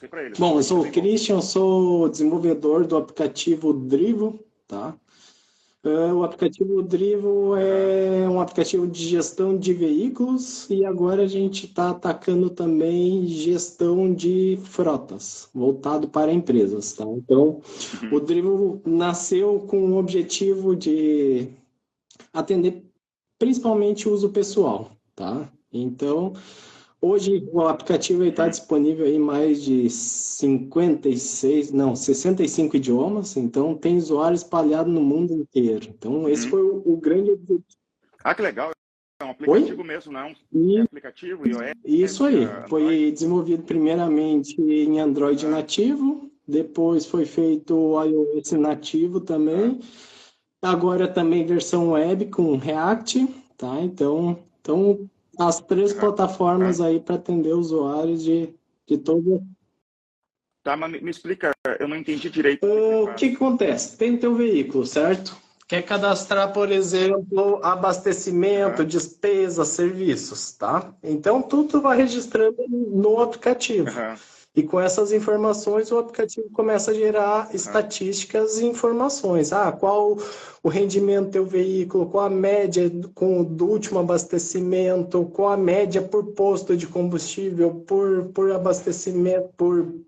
passei para ele. Bom, eu sou o Christian, eu sou desenvolvedor do aplicativo Drivo, tá? O aplicativo Drivo é um aplicativo de gestão de veículos e agora a gente está atacando também gestão de frotas, voltado para empresas, tá? Então, o Drivo nasceu com o objetivo de atender principalmente o uso pessoal, tá? Então, hoje o aplicativo está disponível em mais de 65 idiomas, então tem usuários espalhados no mundo inteiro. Então esse foi o grande objetivo. Ah, que legal. É um aplicativo mesmo, não é um aplicativo iOS? Isso aí. Foi desenvolvido primeiramente em Android nativo, depois foi feito o iOS nativo também. Agora também versão web com React, tá? Então as três plataformas aí para atender usuários de todas. Tá, mas me explica, eu não entendi direito. O que acontece? Tem o teu veículo, certo? Quer cadastrar, por exemplo, abastecimento, despesas, serviços, tá? Então, tudo vai registrando no aplicativo. E com essas informações, o aplicativo começa a gerar estatísticas e informações. Qual o rendimento do teu veículo, qual a média do último abastecimento, qual a média por posto de combustível, por abastecimento,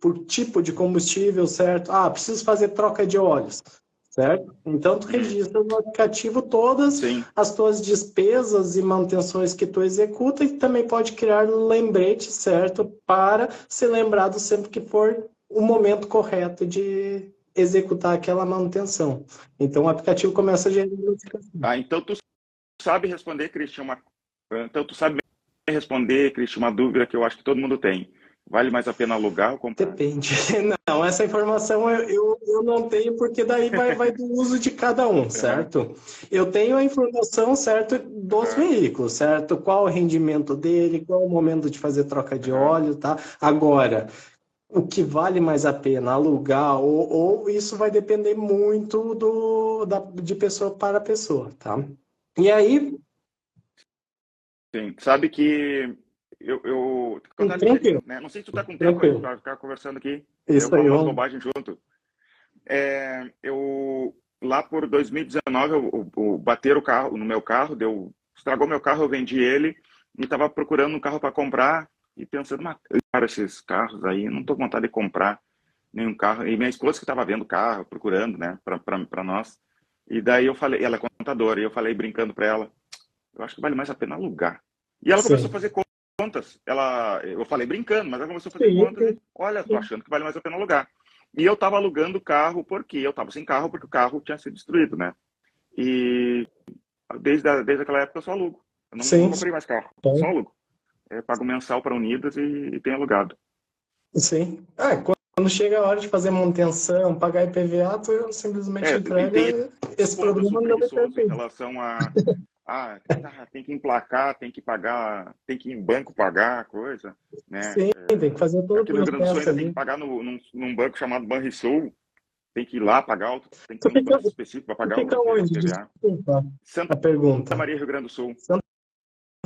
por tipo de combustível, certo? Preciso fazer troca de óleos, certo? Então, tu registra no aplicativo todas as tuas despesas e manutenções que tu executa e também pode criar um lembrete, certo? Para ser lembrado sempre que for o momento correto de executar aquela manutenção. Então, o aplicativo começa a gerar notificação. Então tu sabe responder, Cristian, uma dúvida que eu acho que todo mundo tem. Vale mais a pena alugar ou comprar? Depende. Não, essa informação eu não tenho, porque daí vai do uso de cada um, certo? Eu tenho a informação, certo, dos veículos, certo? Qual o rendimento dele, qual o momento de fazer troca de óleo, tá? Agora, o que vale mais a pena, alugar ou isso vai depender muito de pessoa para pessoa, tá? E aí... Sim, sabe que quando a Tranquilo. né? Não sei se tu tá com tempo aí para ficar conversando aqui. Isso eu aí, falo umas bobagens junto. Lá por 2019, eu bateram o carro no meu carro, estragou meu carro, eu vendi ele e estava procurando um carro para comprar e pensando, cara, esses carros aí, não tô com vontade de comprar nenhum carro. E minha esposa que estava vendo carro, procurando, né, para nós. E daí eu falei, ela é contadora, e eu falei brincando para ela, eu acho que vale mais a pena alugar. E ela começou a fazer contas. Eu falei brincando, mas ela começou a fazer contas e, olha, tô achando que vale mais a pena alugar. E eu estava alugando o carro porque eu estava sem carro, porque o carro tinha sido destruído, né? E desde aquela época eu só alugo. Eu não comprei mais carro, só alugo. Pago mensal para Unidas e tenho alugado. Sim. Quando chega a hora de fazer manutenção, pagar IPVA, tu simplesmente entrega esse problema não vai ter em relação tem que emplacar, tem que pagar, tem que ir em banco pagar coisa, né? Sim, tem que fazer todo o processo ali. Tem que pagar num banco chamado Banrisul, tem que ir lá pagar, tem que ter um banco específico para pagar o IPVA. A pergunta. Santa Maria, Rio Grande do Sul. Santa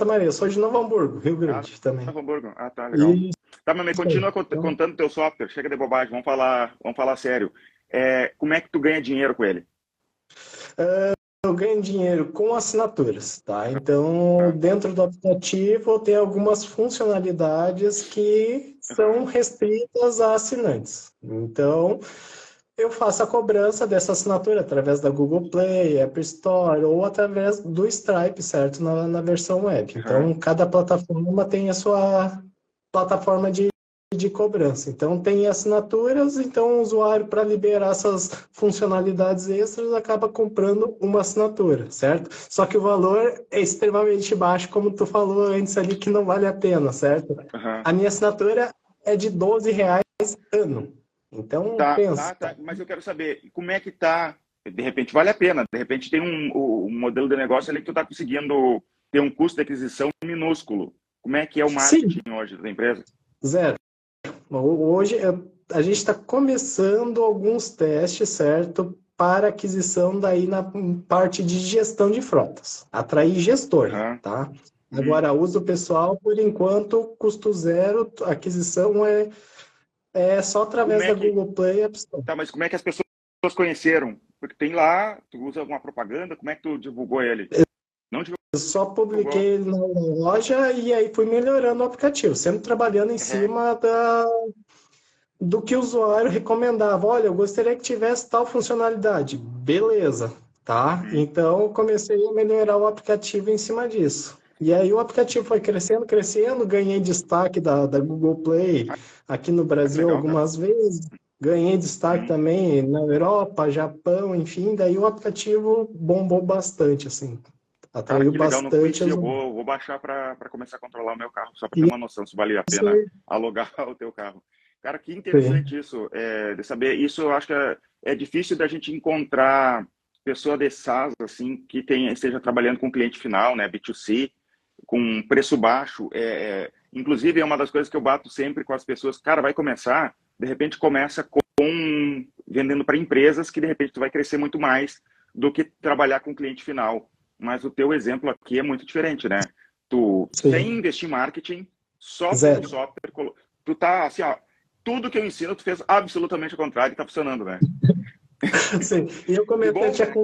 Maria, eu sou de Novo Hamburgo, Rio Grande também. Novo Hamburgo, tá, legal. Tá, mas continua contando teu software, chega de bobagem, vamos falar sério. Como é que tu ganha dinheiro com ele? Eu ganho dinheiro com assinaturas, tá? Então, dentro do aplicativo, tem algumas funcionalidades que são restritas a assinantes. Então, eu faço a cobrança dessa assinatura através da Google Play, App Store ou através do Stripe, certo? Na versão web. Então, cada plataforma tem a sua plataforma de cobrança. Então, tem assinaturas, então o usuário, para liberar essas funcionalidades extras, acaba comprando uma assinatura, certo? Só que o valor é extremamente baixo, como tu falou antes ali, que não vale a pena, certo? A minha assinatura é de R$12 ano. Então, pensa. Tá. Mas eu quero saber, como é que tá? De repente vale a pena, de repente tem um modelo de negócio ali que tu tá conseguindo ter um custo de aquisição minúsculo. Como é que é o marketing hoje da empresa? Zero. Hoje a gente está começando alguns testes, certo? Para aquisição daí na parte de gestão de frotas. Atrair gestor, tá? Agora, uso pessoal, por enquanto, custo zero, aquisição É só Como através é da que, Google Play e App Store. tá, mas como é que as pessoas conheceram? Porque tem lá, tu usa alguma propaganda, como é que tu divulgou ele? Não Eu só divulgou? publiquei ele na loja e aí fui melhorando o aplicativo, sempre trabalhando em Uhum. cima do que o usuário recomendava. Olha, eu gostaria que tivesse tal funcionalidade. Beleza, tá? Uhum. Então, eu comecei a melhorar o aplicativo em cima disso. E aí o aplicativo foi crescendo, crescendo, ganhei destaque da Google Play aqui no Ah, que Brasil legal, cara. algumas vezes, ganhei destaque Uhum. também na Europa, Japão, enfim, daí o aplicativo bombou bastante, assim, Cara, atraiu que legal, não bastante conhecia. os Eu usuários. vou baixar para começar a controlar o meu carro, só para ter E uma noção se vale a isso pena aí, alugar o teu carro. Cara, que sim. interessante isso, de saber. Isso eu acho que é difícil da gente encontrar pessoa de SaaS, assim, que esteja trabalhando com cliente final, né, B2C, com preço baixo. Inclusive, é uma das coisas que eu bato sempre com as pessoas. Cara, vai começar, de repente começa com vendendo para empresas que, de repente, tu vai crescer muito mais do que trabalhar com cliente final. Mas o teu exemplo aqui é muito diferente, né? Tu, sem Sim, investir em marketing, só pelo zero. software, tu tá assim, ó, tudo que eu ensino, tu fez absolutamente o contrário e tá funcionando, né? Sim. E Que bom, cara.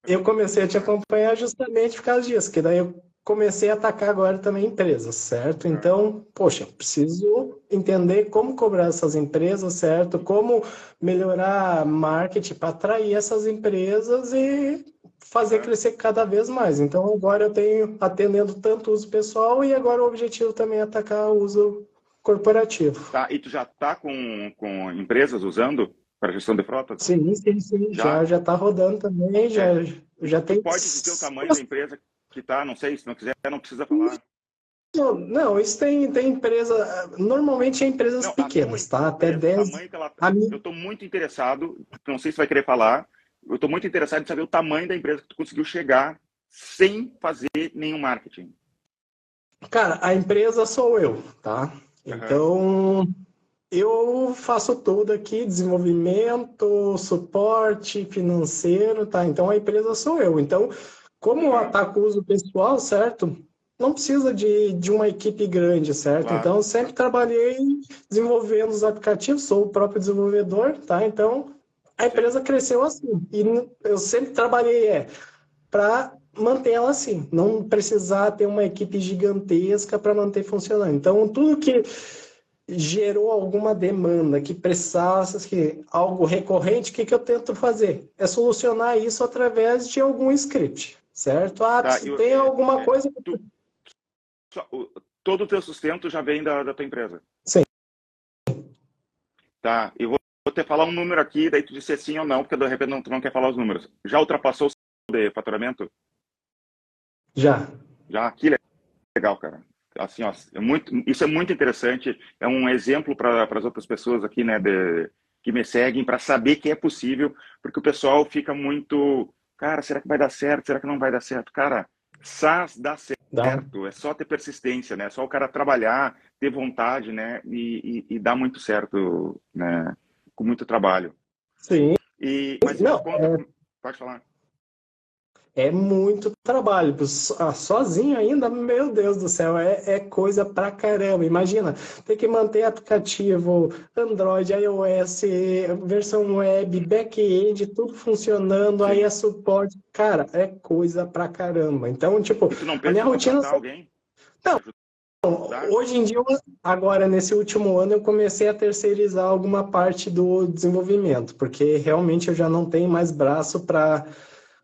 eu comecei a te acompanhar justamente por causa disso, que daí eu comecei a atacar agora também empresas, certo? Ah, Então, poxa, preciso entender como cobrar essas empresas, certo? Como melhorar marketing para atrair essas empresas e fazer aham. crescer cada vez mais. Então, agora eu tenho atendendo tanto o uso pessoal e agora o objetivo também é atacar o uso corporativo. Tá, e tu já tá com empresas usando para gestão de frotas? Sim, sim, sim, Já? já tá rodando também, É. já Tu tem. pode dizer o tamanho da empresa que tá, não sei, se não quiser, não precisa falar. Não, não, isso tem empresa, normalmente é empresas Não, a tua pequenas, tá? Até empresa, o 10. tamanho que ela. A Eu minha, estou muito interessado, não sei se vai querer falar, eu estou muito interessado em saber o tamanho da empresa que tu conseguiu chegar sem fazer nenhum marketing. cara, a empresa sou eu, tá? Aham. Então, eu faço tudo aqui, desenvolvimento, suporte financeiro, tá? Então, a empresa sou eu. Então, como eu Aham. ataco o uso pessoal, certo? Não precisa de uma equipe grande, certo? Claro. Então, eu sempre trabalhei desenvolvendo os aplicativos, sou o próprio desenvolvedor, tá? Então, a Sim. empresa cresceu assim. E eu sempre trabalhei para manter ela assim, não precisar ter uma equipe gigantesca para manter funcionando. Então, tudo que gerou alguma demanda que precisasse, que algo recorrente, o que, que eu tento fazer? É solucionar isso através de algum script, certo? Ah, Tá, tem alguma coisa. tu, todo o teu sustento já vem da tua empresa. Sim, Tá, eu vou te falar um número aqui, daí tu disser sim ou não, porque de repente tu não quer falar os números. Já ultrapassou o de faturamento? já. Já? Que legal, cara. Assim, ó, isso é muito interessante. É um exemplo para as outras pessoas aqui, né, que me seguem, para saber que é possível, porque o pessoal fica muito, cara, será que vai dar certo? Será que não vai dar certo? Cara, SaaS dá Dá. certo, é só ter persistência, né? É só o cara trabalhar, ter vontade, né? E dá muito certo, né? Com muito trabalho. Sim. Mas me Não, conta, pode falar. é muito trabalho. Sozinho ainda, meu Deus do céu, é coisa pra caramba. Imagina, ter que manter aplicativo, Android, iOS, versão web, back-end, tudo funcionando, aí é Sim. suporte. Cara, é coisa pra caramba. Então, tipo, E tu não a minha pensa em rotina. contratar alguém para ajudar? Hoje em dia, agora, nesse último ano, eu comecei a terceirizar alguma parte do desenvolvimento, porque realmente eu já não tenho mais braço para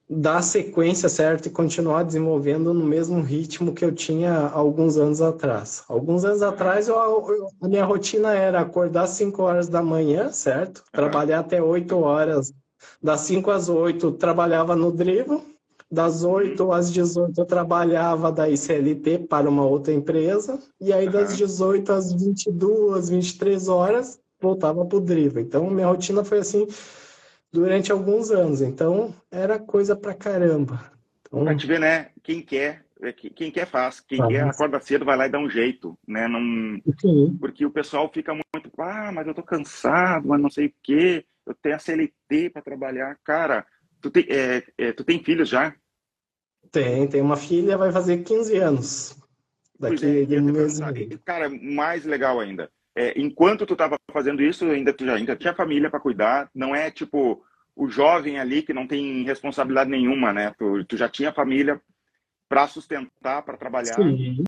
dar sequência certa e continuar desenvolvendo no mesmo ritmo que eu tinha há alguns anos atrás. Alguns anos Aham, atrás, a minha rotina era acordar às 5 horas da manhã, certo? aham. Trabalhar até 8 horas. Das 5 às 8, trabalhava no Drivo. Das Uhum, 8 às 18, eu trabalhava da ICLT para uma outra empresa. E aí, das aham. 18 às 22, 23 horas, voltava para o Drivo. Então, minha rotina foi assim durante alguns anos. Então, era coisa pra caramba. Pra Então, te ver, né? Quem quer faz. Quem quer mas, acorda cedo, vai lá e dá um jeito, né? Não, enfim, porque o pessoal fica muito, mas eu tô cansado, mas não sei o quê. Eu tenho a CLT para trabalhar. Cara, tu tem filhos já? tem uma filha, vai fazer 15 anos Pois é, daqui de ia um te mês e perguntar. meio. Cara, mais legal ainda. enquanto tu estava fazendo isso, tu ainda tinha família para cuidar, não é tipo o jovem ali que não tem responsabilidade nenhuma, né? Tu já tinha família para sustentar, para trabalhar, Sim,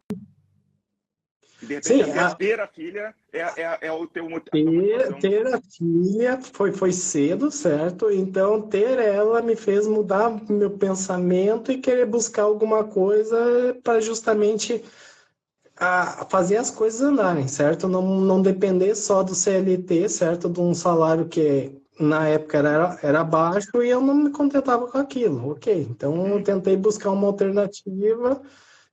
e de repente sim, até ter a filha é a tua ter, motivação. ter a filha foi cedo, certo? Então, ter ela me fez mudar meu pensamento e querer buscar alguma coisa para justamente fazer as coisas andarem, certo? Não depender só do CLT, certo? De um salário que na época era baixo e eu não me contentava com aquilo, ok? Então, eu tentei buscar uma alternativa.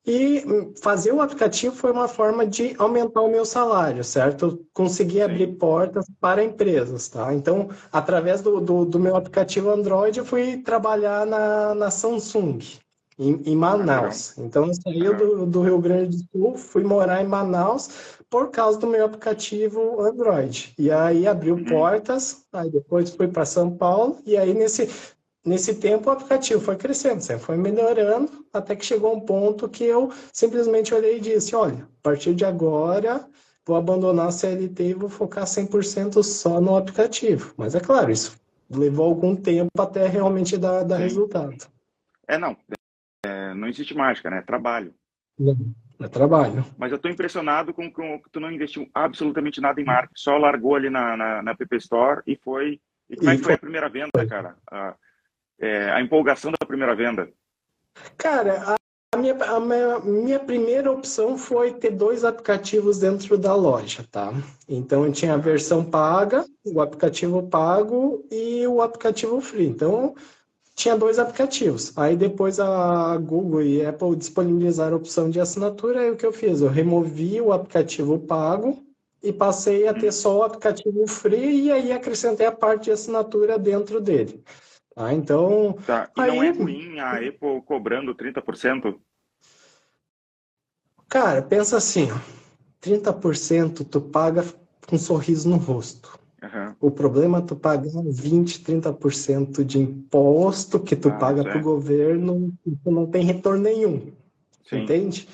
E fazer o aplicativo foi uma forma de aumentar o meu salário, certo? Eu consegui abrir Sim. portas para empresas, tá? Então, através do meu aplicativo Android, eu fui trabalhar na Samsung, em Ah, legal. Manaus. Então, eu saí Aham. do Rio Grande do Sul, fui morar em Manaus por causa do meu aplicativo Android. E aí abriu Uhum. portas, aí depois fui para São Paulo, e aí nesse tempo, o aplicativo foi crescendo, sempre foi melhorando, até que chegou um ponto que eu simplesmente olhei e disse: olha, a partir de agora, vou abandonar a CLT e vou focar 100% só no aplicativo. Mas é claro, isso levou algum tempo até realmente dar Sim. resultado. Não, não existe mágica, né? É trabalho. É trabalho. Mas eu estou impressionado com que tu não investiu absolutamente nada em marketing, só largou ali na App Store e foi. E como é E que foi foi. a primeira venda, cara? A empolgação da primeira venda. Cara, a minha primeira opção foi ter dois aplicativos dentro da loja, tá? Então, eu tinha a Aham. versão paga, o aplicativo pago e o aplicativo free. Então, tinha dois aplicativos. Aí, depois, a Google e a Apple disponibilizaram a opção de assinatura. Aí, o que eu fiz? Eu removi o aplicativo pago e passei a ter Uhum. só o aplicativo free e aí acrescentei a parte de assinatura dentro dele. Tá? Então, Tá. E não é aí ruim a Apple cobrando 30%? cara, pensa assim, ó, 30% tu paga com um sorriso no rosto. Aham. O problema é tu pagar 20, 30% de imposto que tu Ah, paga isso para o é. governo e tu não tem retorno nenhum, Sim. entende?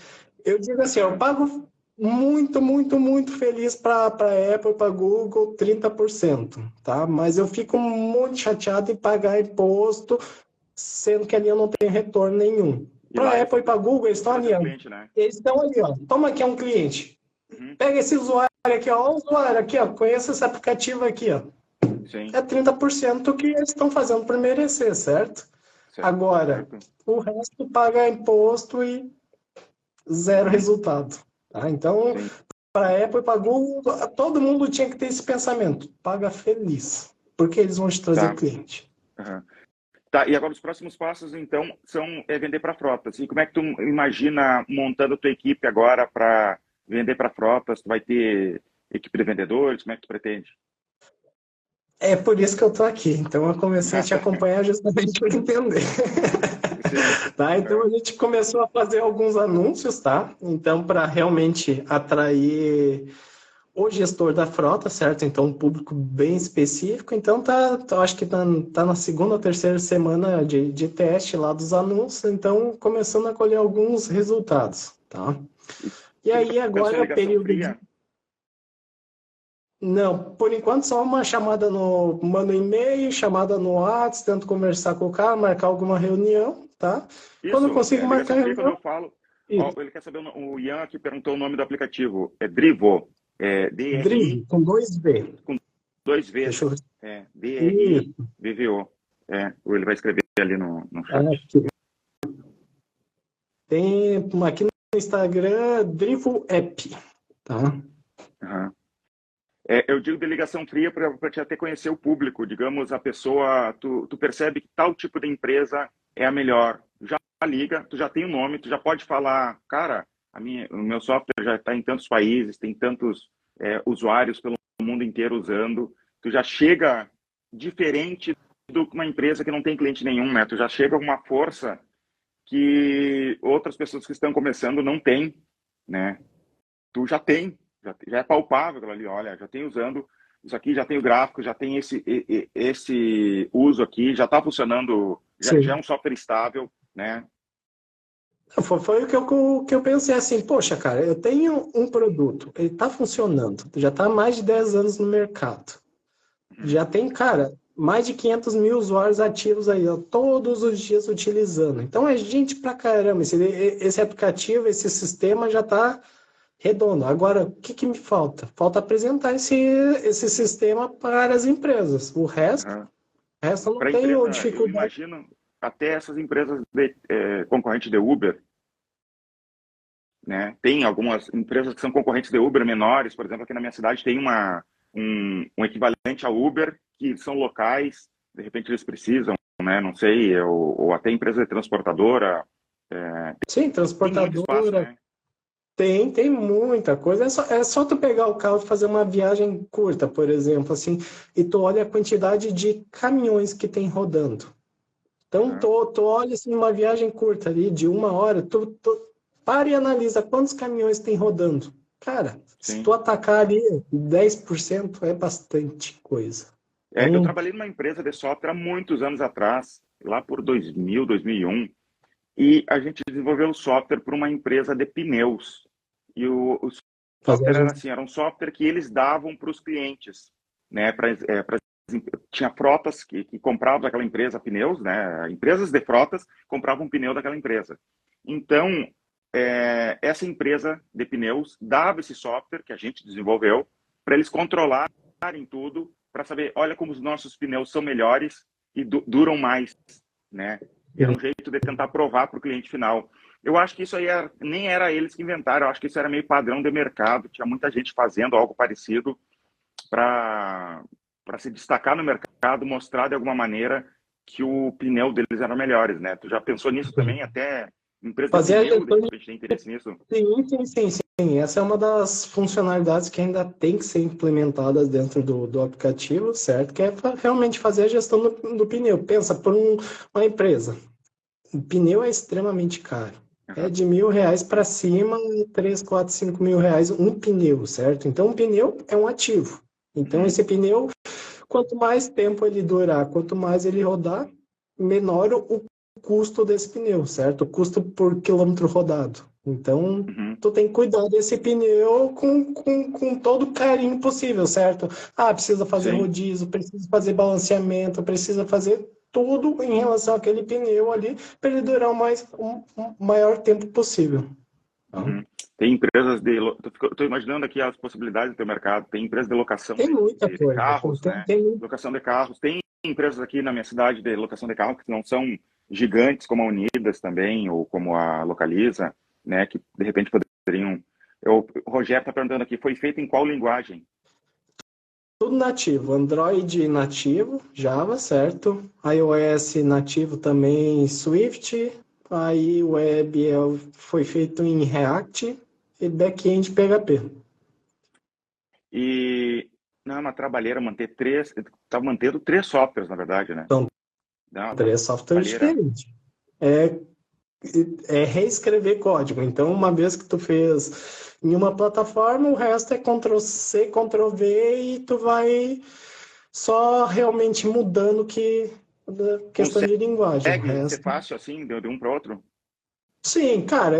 Eu digo assim, ó, eu Aham. pago muito, muito, muito feliz para Apple, para Google, 30%, tá? Mas eu fico muito chateado em pagar imposto, sendo que ali eu não tenho retorno nenhum. E lá Para eles Apple e para Google, eles estão ali, trazendo ó. cliente, né? Eles estão ali, ó. Toma aqui, é um cliente. Uhum. Pega esse usuário aqui, ó. Ó o usuário aqui, ó. Conheça esse aplicativo aqui, ó. Sim. É 30% que eles estão fazendo por merecer, certo? Certo. Agora, Certo. o resto paga imposto e zero Uhum. resultado. Tá? Então, Sim. para a Apple e para a Google, todo mundo tinha que ter esse pensamento. Paga feliz, porque eles vão te trazer Tá. cliente. Aham. Tá, e agora os próximos passos, então, vender para frotas. E como é que tu imagina montando a tua equipe agora para vender para frotas? Tu vai ter equipe de vendedores? Como é que tu pretende? É por isso que eu tô aqui. Então, eu comecei a Ah, te tá. acompanhar justamente para entender. Sim. Tá? Então, a Aham. gente começou a fazer alguns anúncios, tá? Então, para realmente atrair o gestor da frota, certo? Então, um público bem específico. Então, acho que tá na segunda ou terceira semana de teste lá dos anúncios. Então, começando a colher alguns resultados, tá? E E tu aí, pensou agora em é o ligação período de... fria? Não, por enquanto só uma chamada no... Manda um e-mail, chamada no WhatsApp, tento conversar com o cara, marcar alguma reunião, tá? Quando eu Isso, consigo marcar ligação a fria quando reunião, eu falo. Ó, isso. ele quer saber o Ian aqui perguntou o nome do aplicativo. É Drivo. É DRI Drive, com dois V. com dois Deixa eu Vs. ver. É DRI Isso. VVO. Ou ele vai escrever ali no chat. Aqui. Tem aqui no Instagram, Drivo App, tá? Aham. Eu digo de ligação fria para te até conhecer o público. Digamos, a pessoa, tu percebe que tal tipo de empresa é a melhor. Já liga, tu já tem o nome, tu já pode falar, cara, o meu software já está em tantos países, tem tantos usuários pelo mundo inteiro usando. Tu já chega diferente do que uma empresa que não tem cliente nenhum, né? Tu já chega com uma força que outras pessoas que estão começando não têm, né? Tu já tem, já é palpável aquilo ali, olha, já tem usando isso aqui, já tem o gráfico, já tem esse uso aqui, já está funcionando, já é Sim. um software estável, né? Foi o que eu pensei assim, poxa, cara, eu tenho um produto, ele está funcionando, já está há mais de 10 anos no mercado. Uhum. Já tem, cara, mais de 500 mil usuários ativos aí, ó, todos os dias utilizando. Então é gente pra caramba. Esse aplicativo, esse sistema já está redondo. Agora, o que me falta? Falta apresentar esse sistema para as empresas. Uhum. O resto eu não Para a tenho empresa, eu dificuldade. imagino até essas empresas concorrentes de Uber, né? Tem algumas empresas que são concorrentes de Uber menores, por exemplo, aqui na minha cidade tem um equivalente a Uber, que são locais, de repente eles precisam, né? Não sei, ou até empresa de transportadora. Sim, Tem muito espaço, transportadora, né? tem muita coisa. É só tu pegar o carro e fazer uma viagem curta, por exemplo, assim, e tu olha a quantidade de caminhões que tem rodando. Então, Uhum. tu olha assim, uma viagem curta ali, de 1 hora, tu para e analisa quantos caminhões tem rodando. Cara, se tu Sim. atacar ali 10% é bastante coisa. Eu Então, trabalhei numa empresa de software há muitos anos atrás, lá por 2000, 2001, e a gente desenvolveu o software para uma empresa de pneus. E o fazer a software era gestão. assim, era um software que eles davam para os clientes, né? Tinha frotas que compravam daquela empresa pneus, né? Empresas de frotas compravam um pneu daquela empresa. Então, essa empresa de pneus dava esse software que a gente desenvolveu para eles controlarem tudo, para saber, olha como os nossos pneus são melhores e duram mais, né? E era um jeito de tentar provar para o cliente final. Eu acho que isso aí nem era eles que inventaram, eu acho que isso era meio padrão de mercado. Tinha muita gente fazendo algo parecido para se destacar no mercado, mostrar de alguma maneira que o pneu deles era melhores, né? Tu já pensou nisso também? Até empresa de Fazer a pneu, de gestão. repente, tem interesse nisso? Sim. Essa é uma das funcionalidades que ainda tem que ser implementadas dentro do aplicativo, certo? Que é realmente fazer a gestão do pneu. Pensa, por uma empresa, o pneu é extremamente caro. É Uhum. de R$ 1.000 para cima, 3, 4, 5 mil reais um pneu, certo? Então, um pneu é um ativo. Então, Uhum. esse pneu, quanto mais tempo ele durar, quanto mais ele rodar, menor o custo desse pneu, certo? O custo por quilômetro rodado. Então, Uhum. tu tem que cuidar desse pneu com todo o carinho possível, certo? Ah, precisa fazer Sim. rodízio, precisa fazer balanceamento, precisa fazer tudo em relação àquele pneu ali para ele durar o maior tempo possível. Tá? Uhum. Tem empresas Estou imaginando aqui as possibilidades do teu mercado. Tem empresas de locação Tem muita de coisa. carros, né? Locação de carros. Tem empresas aqui na minha cidade de locação de carros que não são gigantes como a Unidas também, ou como a Localiza, né? Que de repente poderiam. O Rogério está perguntando aqui, foi feito em qual linguagem? Tudo nativo, Android nativo, Java, certo? iOS nativo também, Swift. Aí o web foi feito em React e back-end PHP. E não é uma trabalheira manter três. Está mantendo três softwares, na verdade, né? São Não é uma 3 softwares trabalheira. diferentes. É, é reescrever código. Então, uma vez que tu fez em uma plataforma, o resto é Ctrl+C, Ctrl+V e tu vai só realmente mudando da questão de linguagem. O Consegue ser resto. fácil assim, de um para o outro? Sim, cara,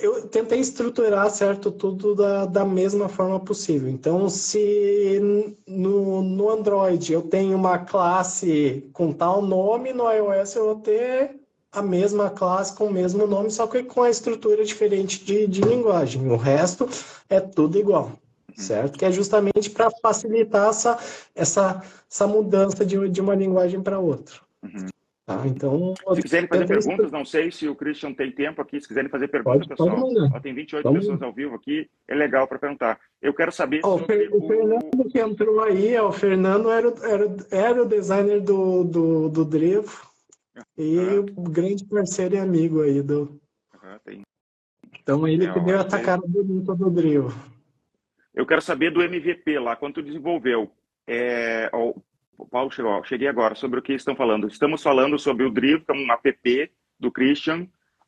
eu tentei estruturar certo tudo da mesma forma possível. Então, se no Android eu tenho uma classe com tal nome, no iOS eu vou ter a mesma classe com o mesmo nome, só que com a estrutura diferente de linguagem. O resto é tudo igual, Uhum. certo? Que é justamente para facilitar essa mudança de uma linguagem para outra. Uhum. Tá? Então, eu Se quiserem fazer tentei perguntas, não sei se o Christian tem tempo aqui. Se quiserem fazer pergunta, pode pessoal, mandar. ó, tem 28 Vamos. pessoas ao vivo aqui, é legal para perguntar. Eu quero saber Ó, sobre O Fernando que entrou aí, ó, o Fernando era o designer do Drevo e o grande parceiro e amigo aí do. tem, Então ele que ó, deu a às vezes. tacada bonita do Drevo. Eu quero saber do MVP lá, quanto desenvolveu. Ó, o Paulo chegou, ó, cheguei agora sobre o que estão falando. Estamos falando sobre o Drift, um app do Christian,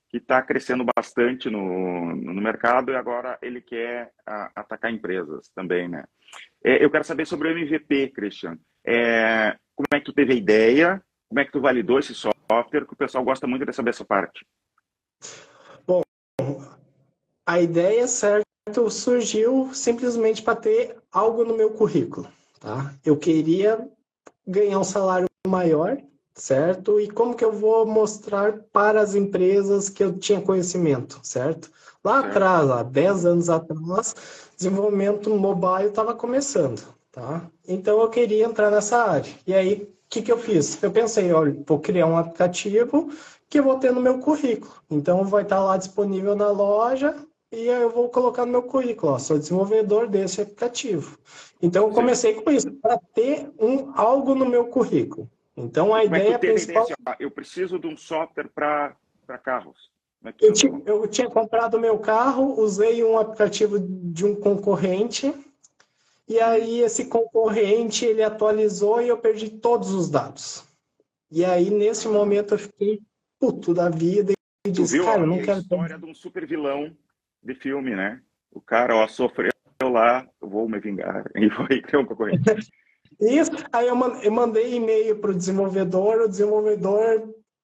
que está crescendo bastante no mercado e agora ele quer atacar empresas também, né? Eu quero saber sobre o MVP, Christian. Como é que tu teve a ideia? Como é que tu validou esse software? Que o pessoal gosta muito de saber essa parte. A ideia, certo, surgiu simplesmente para ter algo no meu currículo, tá? Eu queria ganhar um salário maior, certo? E como que eu vou mostrar para as empresas que eu tinha conhecimento, certo? Lá Certo. atrás, há 10 anos atrás, desenvolvimento mobile estava começando, tá? Então eu queria entrar nessa área. E aí, o que que eu fiz? Eu pensei, olha, vou criar um aplicativo que eu vou ter no meu currículo. Então vai estar lá disponível na loja e aí eu vou colocar no meu currículo, ó, sou desenvolvedor desse aplicativo. Então, eu Sim. comecei com isso, para ter algo no meu currículo. Então, E a como é que tu ideia teve a ideia principal, assim, ó, eu preciso de um software para carros? Como é que tu pensou? eu tinha comprado o meu carro, usei um aplicativo de um concorrente, e Hum. aí esse concorrente, ele atualizou e eu perdi todos os dados. E aí, nesse Ah. momento, eu fiquei puto da vida e Tu disse, viu, ó, cara, eu aí não a quero ter. história de um super vilão de filme, né? O cara, ó, sofreu lá, eu vou me vingar. E foi ter um concorrente. Isso, aí eu mandei e-mail para o desenvolvedor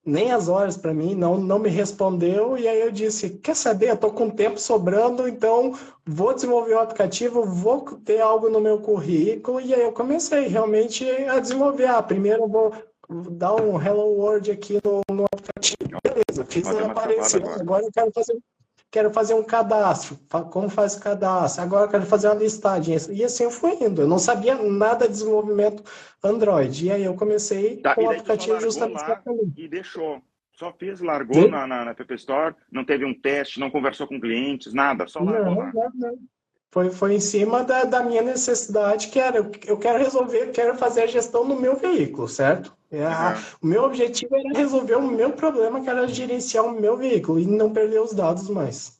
nem as horas para mim, não me respondeu, e aí eu disse, quer saber, eu estou com tempo sobrando, então vou desenvolver o aplicativo, vou ter algo no meu currículo, e aí eu comecei realmente a desenvolver. Primeiro eu vou dar um Hello World aqui no aplicativo, beleza, fiz Ó, deu ela uma travada aparecer, agora. agora eu quero fazer um cadastro. Como faz o cadastro? Agora eu quero fazer uma listagem. E assim eu fui indo. Eu não sabia nada de desenvolvimento Android. E aí eu comecei Tá, com e o daí tu só aplicativo largou justamente para lá mim. e deixou. Só fez, largou na App Store, não teve um teste, não conversou com clientes, nada, só largou Não, lá. não, não. Foi em cima da minha necessidade, que era, eu quero resolver, quero fazer a gestão do meu veículo, certo? Aham. O meu objetivo era resolver o meu problema, que era gerenciar o meu veículo e não perder os dados mais.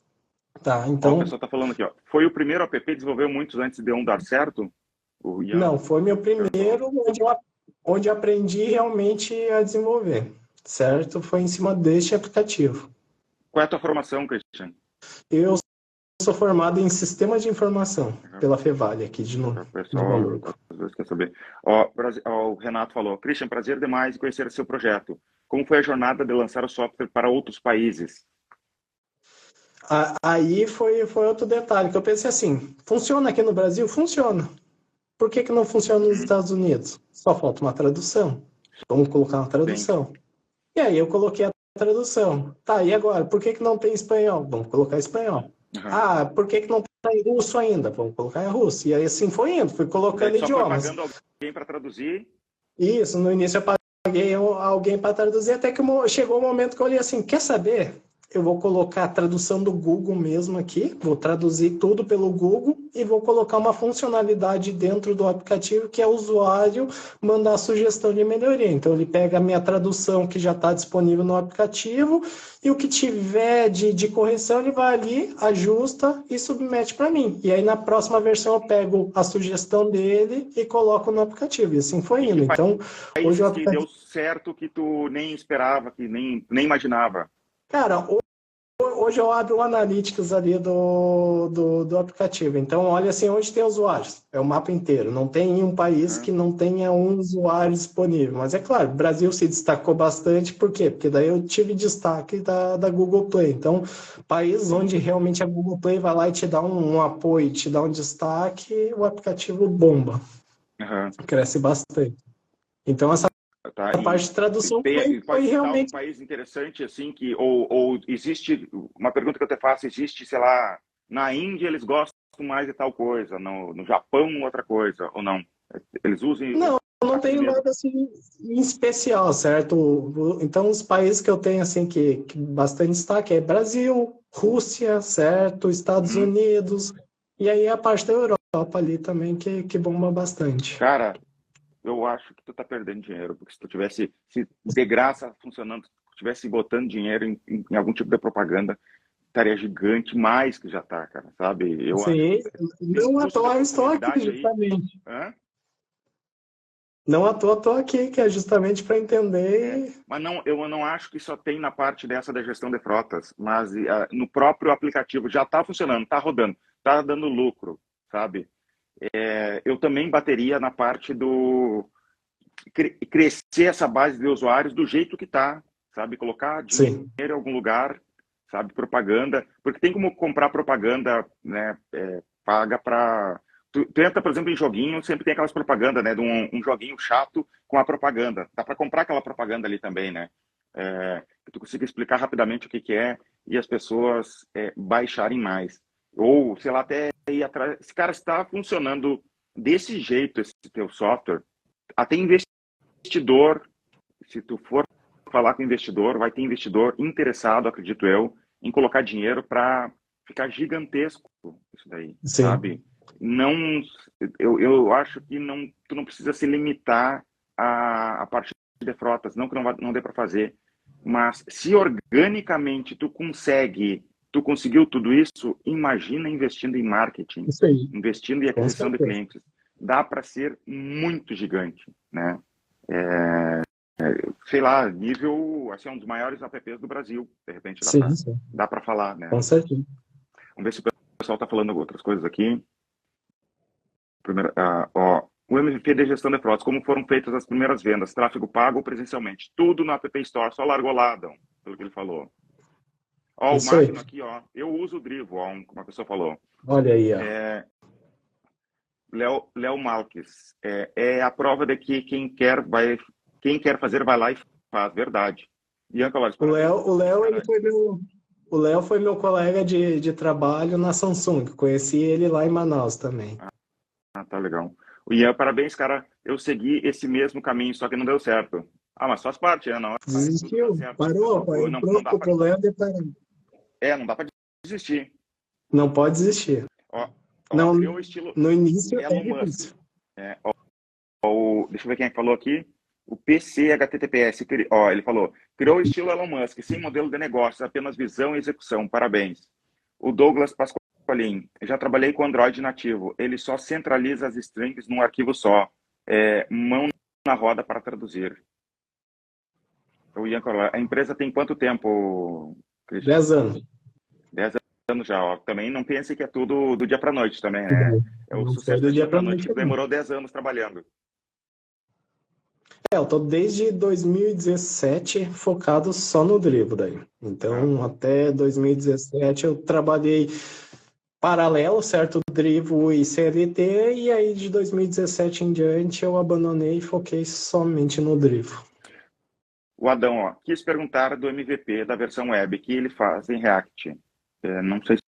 Tá, Ó, o então, pessoal tá falando aqui, ó. Foi o primeiro app, desenvolveu muitos antes de um dar certo? O Ian não, foi meu perguntou. primeiro onde eu aprendi realmente a desenvolver, certo? Foi em cima deste aplicativo. Qual é a tua formação, Christian? Eu sou formado em Sistemas de Informação Aham. pela Fevale aqui O de Novo pessoal Hamburgo. às vezes quer saber. Ó, ó, o Renato falou, Christian, prazer demais em conhecer seu projeto. Como foi a jornada de lançar o software para outros países? Aí foi outro detalhe, que eu pensei assim, funciona aqui no Brasil? Funciona. Por que não funciona nos Uhum. Estados Unidos? Só falta uma tradução. Vamos colocar uma Sim. tradução. E aí eu coloquei a tradução. Tá, e agora? Por que não tem espanhol? Vamos colocar espanhol. Uhum. Por que não tem russo ainda? Vamos colocar em russo. E aí assim foi indo, fui Daí colocando tu só foi idiomas. pagando alguém para traduzir? Isso, no início eu paguei alguém para traduzir, até que chegou o momento que eu olhei assim, quer saber? Eu vou colocar a tradução do Google mesmo aqui, vou traduzir tudo pelo Google e vou colocar uma funcionalidade dentro do aplicativo que é o usuário mandar sugestão de melhoria. Então ele pega a minha tradução que já está disponível no aplicativo e o que tiver de correção ele vai ali, ajusta e submete para mim. E aí na próxima versão eu pego a sugestão dele e coloco no aplicativo. E assim foi E que indo. Então hoje o países que deu aplicativo... certo que tu nem esperava, que nem imaginava? Cara, hoje eu abro o Analytics ali do aplicativo. Então, olha assim, onde tem usuários. É o mapa inteiro. Não tem um país Uhum. que não tenha um usuário disponível. Mas é claro, o Brasil se destacou bastante. Por quê? Porque daí eu tive destaque da Google Play. Então, países Sim. onde realmente a Google Play vai lá e te dá um apoio, te dá um destaque, o aplicativo bomba. Uhum. Cresce bastante. Então, essa Tá, parte de tradução e foi pode citar algum realmente... país interessante, assim, que, ou existe, uma pergunta que eu te faço, existe, sei lá, na Índia eles gostam mais de tal coisa, no Japão outra coisa, ou não? Eles usam Não, eu não aqui tenho mesmo. nada assim em especial, certo? Então, os países que eu tenho assim que bastante destaque é Brasil, Rússia, certo? Estados Uhum. Unidos, e aí a parte da Europa ali também que bomba bastante. Cara, eu acho que tu tá perdendo dinheiro, porque se tu tivesse, se de graça funcionando, tivesse botando dinheiro em algum tipo de propaganda, estaria gigante mais que já tá, cara, sabe? Eu acho Sim, que tem um não à custo de toa eu estou aqui oportunidade aí. justamente. Hã? Não à toa estou aqui, que é justamente para É, entender. mas não, eu não acho que só tem na parte dessa da gestão de frotas, mas no próprio aplicativo já está funcionando, está rodando, está dando lucro, sabe? Eu também bateria na parte do crescer essa base de usuários do jeito que está, sabe? Colocar dinheiro Sim. em algum lugar, sabe? Propaganda, porque tem como comprar propaganda, né, paga para... Tu entra, por exemplo, em joguinho, sempre tem aquelas propagandas, né, de um joguinho chato com a propaganda. Dá para comprar aquela propaganda ali também, né? Que tu consiga explicar rapidamente o que é e as pessoas baixarem mais. Ou, sei lá, até ir atrás. Esse cara está funcionando desse jeito, esse teu software, até investidor, se tu for falar com investidor, vai ter investidor interessado, acredito eu, em colocar dinheiro para ficar gigantesco isso daí, Sim. sabe? Não, eu acho que tu não precisa se limitar a parte de frotas, não que não dê para fazer, mas se organicamente tu conseguiu tudo isso, imagina investindo em marketing, Isso aí, investindo em com aquisição de certeza. clientes. Dá para ser muito gigante, né? Sei lá, nível, assim, um dos maiores apps do Brasil, de repente Sim, sim, dá para falar, né? com certeza. Vamos ver se o pessoal está falando outras coisas aqui. Primeiro, o MVP de gestão de frotas, como foram feitas as primeiras vendas, tráfego pago ou presencialmente? Tudo no App Store, só largou lá, Adão, pelo que ele falou. Ó, o Isso aí. Magno aqui, ó, eu uso o Drivo, ó, uma pessoa falou. Olha aí, ó. Léo Malques, é a prova de que quem quer fazer vai lá e faz, verdade. Ian Colares, parabéns. O Léo foi meu colega de trabalho na Samsung. Conheci ele lá em Manaus também. Tá legal. O Ian, parabéns, cara. Eu segui esse mesmo caminho, só que não deu certo. Mas faz parte, né? Não, tudo dá Desistiu? certo. Parou? Não Entrou dá pro Léo e parou. não dá pra desistir. Não pode desistir. Ó, Não, criou o estilo no início é Elon Musk. difícil. Deixa eu ver quem é que falou aqui. O PCHTTPS, ele falou, criou o estilo Elon Musk, sem modelo de negócios, apenas visão e execução, parabéns. O Douglas Pasqualin, já trabalhei com Android nativo, ele só centraliza as strings num arquivo só, mão na roda para traduzir. O Ian Corolla, a empresa tem quanto tempo, Christian? 10 anos. 10 anos já, ó. Também não pense que é tudo do dia para noite também, né? O Não foi sucesso do do dia dia para para noite noite, não. demorou 10 anos trabalhando. Eu tô desde 2017 focado só no Drivo daí. Então, até 2017 eu trabalhei paralelo, certo? Drivo e CLT, e aí de 2017 em diante eu abandonei e foquei somente no Drivo. O Adão, ó, quis perguntar do MVP da versão web que ele faz em React. Não sei se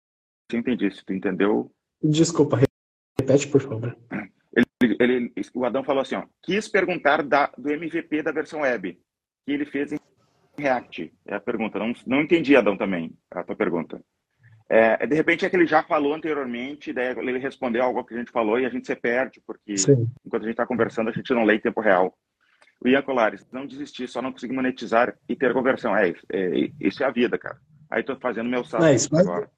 eu entendi, se tu entendeu. Desculpa, repete, por favor. O Adão falou assim, ó, quis perguntar do MVP da versão web que ele fez em React. É a pergunta. Não entendi, Adão, também, a tua pergunta. De repente é que ele já falou anteriormente, daí ele respondeu algo que a gente falou e a gente se perde, porque Sim. enquanto a gente está conversando, a gente não lê em tempo real. O Ian Colares, não desistir, só não consegui monetizar e ter conversão. Isso é a vida, cara. Aí tô fazendo meu SaaS agora.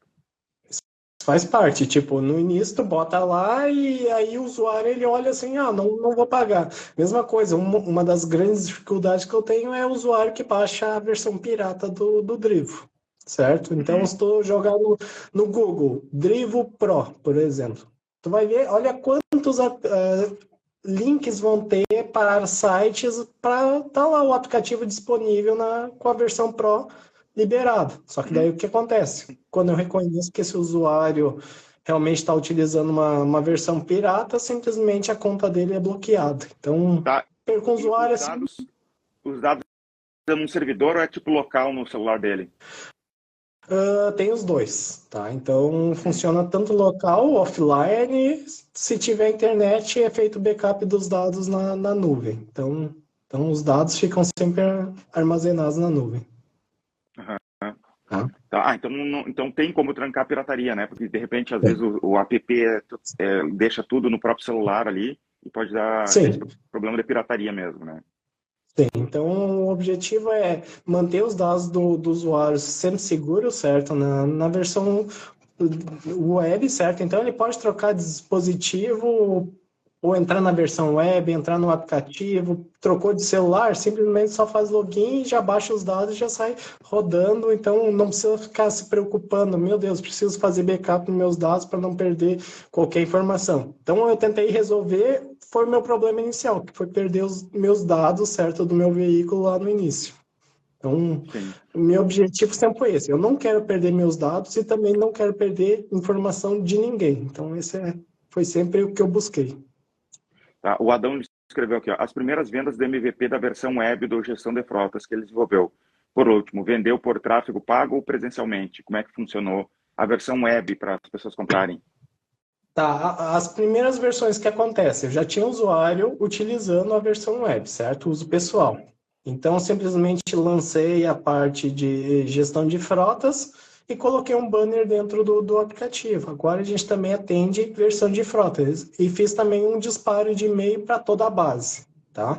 Faz parte, tipo, no início tu bota lá e aí o usuário ele olha assim, não vou pagar. Mesma coisa, uma das grandes dificuldades que eu tenho é o usuário que baixa a versão pirata do Drivo, certo? Então, se tu jogar no Google, Drivo Pro, por exemplo, tu vai ver, olha quantos links vão ter para sites para tá lá o aplicativo disponível com a versão Pro liberado. Só que daí o que acontece? Quando eu reconheço que esse usuário realmente está utilizando uma versão pirata, simplesmente a conta dele é bloqueada. Então, perco o usuário assim. Os dados num servidor ou é tipo local no celular dele? Tem os dois, tá? Então, funciona tanto local, offline, se tiver internet, é feito backup dos dados na nuvem. Então, os dados ficam sempre armazenados na nuvem. Então tem como trancar a pirataria, né? Porque de repente, às vezes, o app deixa tudo no próprio celular ali e pode dar esse problema de pirataria mesmo, né? Sim, então o objetivo é manter os dados do usuário sempre seguros, certo? Na versão web, certo? Então ele pode trocar de dispositivo ou entrar na versão web, entrar no aplicativo, trocou de celular, simplesmente só faz login, já baixa os dados e já sai rodando, então não precisa ficar se preocupando, meu Deus, preciso fazer backup dos meus dados para não perder qualquer informação. Então eu tentei resolver, foi o meu problema inicial, que foi perder os meus dados, certo, do meu veículo lá no início. Então, Sim. o meu objetivo sempre foi esse. Eu não quero perder meus dados e também não quero perder informação de ninguém. Então, foi sempre o que eu busquei. Tá? O Adão escreveu aqui, ó, as primeiras vendas do MVP da versão web do Gestão de Frotas que ele desenvolveu. Por último, vendeu por tráfego pago ou presencialmente? Como é que funcionou a versão web para as pessoas comprarem? Tá, as primeiras versões que acontecem, eu já tinha usuário utilizando a versão web, certo? Uso pessoal. Então, eu simplesmente lancei a parte de gestão de frotas e coloquei um banner dentro do aplicativo. Agora a gente também atende versão de frotas e fiz também um disparo de e-mail para toda a base, tá?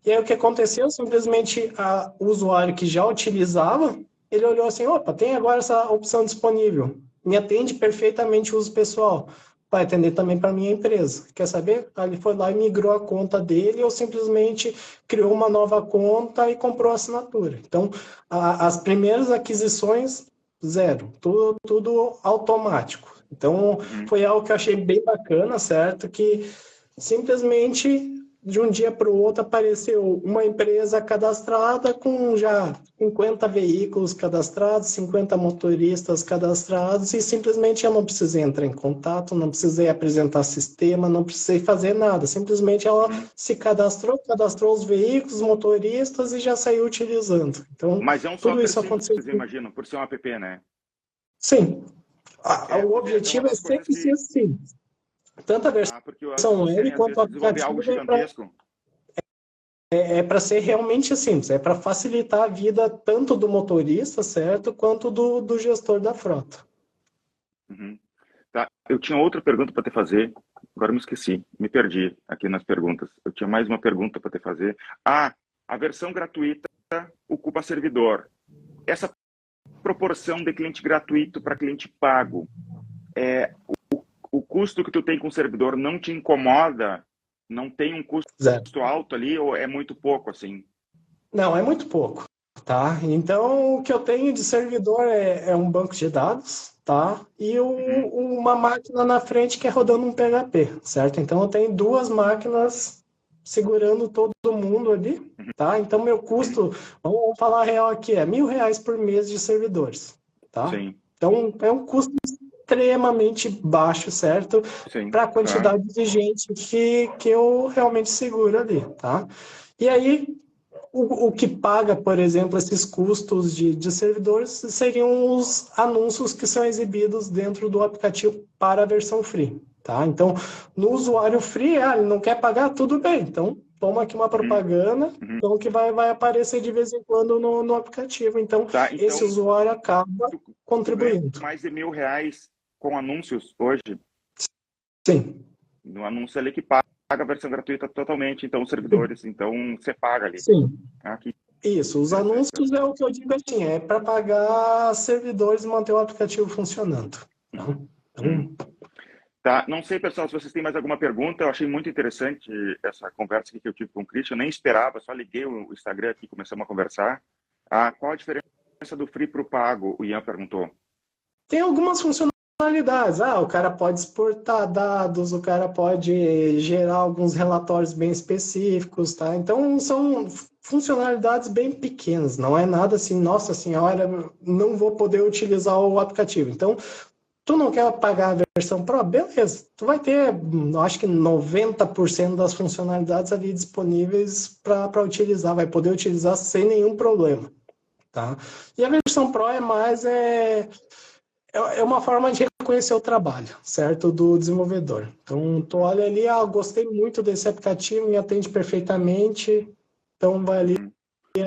E aí o que aconteceu? Simplesmente o usuário que já utilizava, ele olhou assim, opa, tem agora essa opção disponível. Me atende perfeitamente o uso pessoal. Vai atender também para a minha empresa. Quer saber? Aí ele foi lá e migrou a conta dele ou simplesmente criou uma nova conta e comprou a assinatura. Então, as primeiras aquisições, zero. Tudo automático. Então, foi algo que eu achei bem bacana, certo? Que simplesmente de um dia para o outro apareceu uma empresa cadastrada com já 50 veículos cadastrados, 50 motoristas cadastrados e simplesmente eu não precisei entrar em contato, não precisei apresentar sistema, não precisei fazer nada. Simplesmente ela se cadastrou os veículos, os motoristas e já saiu utilizando. Então, Mas é um tudo software isso aconteceu. simples, imagino, por ser um app, né? Sim. O Porque é uma objetivo é das coisas sempre ser que... assim. Tanto a porque as versão pessoas web querem, às quanto o vezes, desenvolver aplicativo algo gigantesco. é para ser realmente simples, é para facilitar a vida tanto do motorista, certo, quanto do gestor da frota. Tá. Eu tinha outra pergunta para te fazer, agora me esqueci, me perdi aqui nas perguntas. Eu tinha mais uma pergunta para te fazer. A versão gratuita ocupa servidor. Essa proporção de cliente gratuito para cliente pago, o custo que tu tem com o servidor não te incomoda? Não tem um custo Zero. alto ali ou é muito pouco assim? Não, é muito pouco, tá? Então, o que eu tenho de servidor é um banco de dados, tá? E uma máquina na frente que é rodando um PHP, certo? Então, eu tenho duas máquinas segurando todo mundo ali, tá? Então, meu custo, vamos falar a real aqui, é R$ 1.000 por mês de servidores, tá? Sim. Então, é um custo extremamente baixo, certo? Sim. Para a quantidade de gente que eu realmente seguro ali, tá? E aí, o que paga, por exemplo, esses custos de servidores seriam os anúncios que são exibidos dentro do aplicativo para a versão free, tá? Então, no usuário free, ele não quer pagar, tudo bem. Então, toma aqui uma propaganda, então que vai aparecer de vez em quando no aplicativo. Então, Tá, esse usuário acaba tu contribuindo. mais de R$ 1.000 com anúncios hoje. Sim. No anúncio ali que paga a versão gratuita totalmente, então os servidores, então você paga ali. Sim. Aqui. Isso, os anúncios é o que eu digo assim, é para pagar servidores e manter o aplicativo funcionando. Tá, não sei, pessoal, se vocês têm mais alguma pergunta. Eu achei muito interessante essa conversa que eu tive com o Christian. Eu nem esperava, só liguei o Instagram aqui e começamos a conversar. Qual a diferença do free para o pago? O Ian perguntou. Tem algumas funcionalidades. O cara pode exportar dados, o cara pode gerar alguns relatórios bem específicos, tá? Então, são funcionalidades bem pequenas, não é nada assim, nossa senhora, não vou poder utilizar o aplicativo. Então, tu não quer pagar a versão Pro? Beleza, tu vai ter, acho que 90% das funcionalidades ali disponíveis para utilizar, vai poder utilizar sem nenhum problema, tá? E a versão Pro é mais uma forma de reconhecer o trabalho, certo, do desenvolvedor. Então, tu olha ali, gostei muito desse aplicativo, me atende perfeitamente, então vai ali,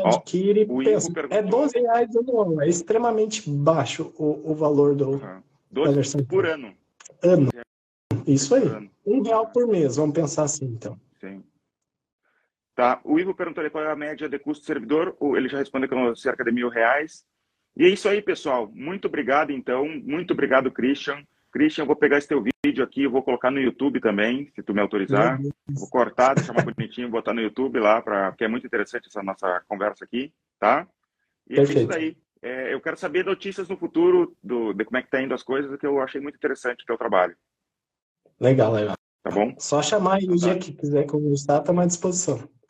adquire e pensa, é R$ 12 anual, é extremamente baixo o valor da versão por ano. Ano, isso aí, R$ 1 por mês, vamos pensar assim, então. Sim. Tá, o Ivo perguntou qual é a média de custo do servidor, ele já respondeu que é cerca de R$ 1.000. E é isso aí, pessoal. Muito obrigado, então. Muito obrigado, Christian. Christian, eu vou pegar esse teu vídeo aqui, eu vou colocar no YouTube também, se tu me autorizar. Vou cortar, deixar mais bonitinho, botar no YouTube lá, porque é muito interessante essa nossa conversa aqui, tá? E Perfeito. É isso daí. Eu quero saber notícias no futuro de como é que tá indo as coisas, que eu achei muito interessante o teu trabalho. Legal, legal. Tá bom? Só chamar aí o dia que quiser conversar, estamos à disposição.